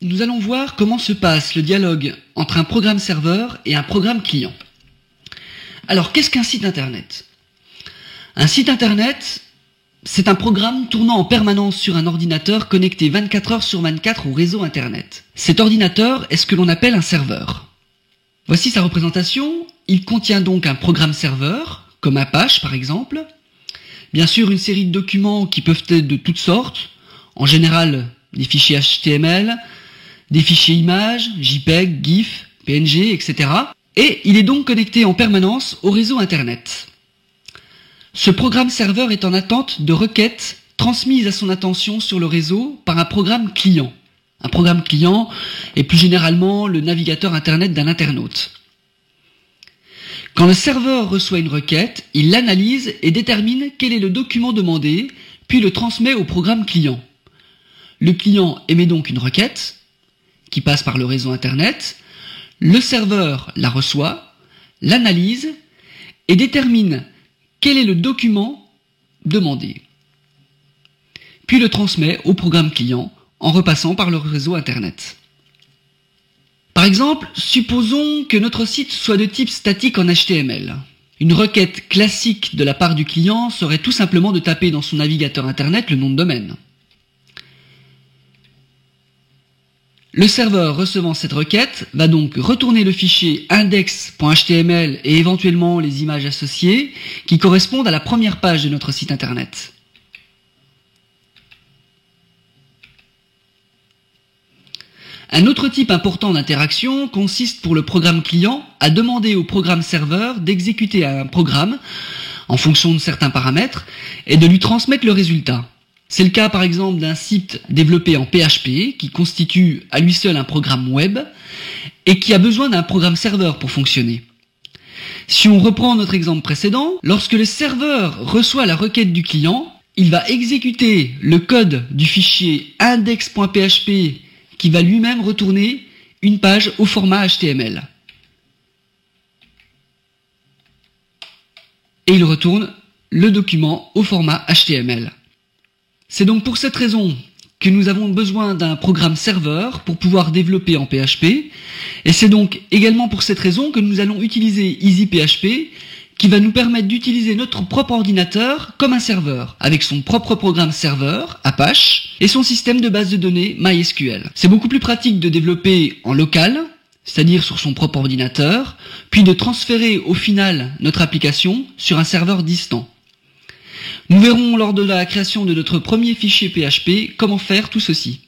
nous allons voir comment se passe le dialogue entre un programme serveur et un programme client. Alors, qu'est-ce qu'un site internet ? Un site internet, c'est un programme tournant en permanence sur un ordinateur connecté 24 heures sur 24 au réseau internet. Cet ordinateur est ce que l'on appelle un serveur. Voici sa représentation. Il contient donc un programme serveur, comme Apache par exemple. Bien sûr, une série de documents qui peuvent être de toutes sortes. En général, des fichiers HTML, des fichiers images, JPEG, GIF, PNG, etc. Et il est donc connecté en permanence au réseau internet. Ce programme serveur est en attente de requêtes transmises à son attention sur le réseau par un programme client. Un programme client est plus généralement le navigateur internet d'un internaute. Quand le serveur reçoit une requête, il l'analyse et détermine quel est le document demandé, puis le transmet au programme client. Le client émet donc une requête qui passe par le réseau internet. Le serveur la reçoit, l'analyse et détermine quel est le document demandé, puis le transmet au programme client en repassant par le réseau internet. Par exemple, supposons que notre site soit de type statique en HTML. Une requête classique de la part du client serait tout simplement de taper dans son navigateur internet le nom de domaine. Le serveur recevant cette requête va donc retourner le fichier index.html et éventuellement les images associées qui correspondent à la première page de notre site internet. Un autre type important d'interaction consiste pour le programme client à demander au programme serveur d'exécuter un programme en fonction de certains paramètres et de lui transmettre le résultat. C'est le cas par exemple d'un site développé en PHP qui constitue à lui seul un programme web et qui a besoin d'un programme serveur pour fonctionner. Si on reprend notre exemple précédent, lorsque le serveur reçoit la requête du client, il va exécuter le code du fichier index.php qui va lui-même retourner une page au format HTML. Et il retourne le document au format HTML. C'est donc pour cette raison que nous avons besoin d'un programme serveur pour pouvoir développer en PHP, et c'est donc également pour cette raison que nous allons utiliser EasyPHP, qui va nous permettre d'utiliser notre propre ordinateur comme un serveur, avec son propre programme serveur, Apache, et son système de base de données MySQL. C'est beaucoup plus pratique de développer en local, c'est-à-dire sur son propre ordinateur, puis de transférer au final notre application sur un serveur distant. Nous verrons lors de la création de notre premier fichier PHP comment faire tout ceci.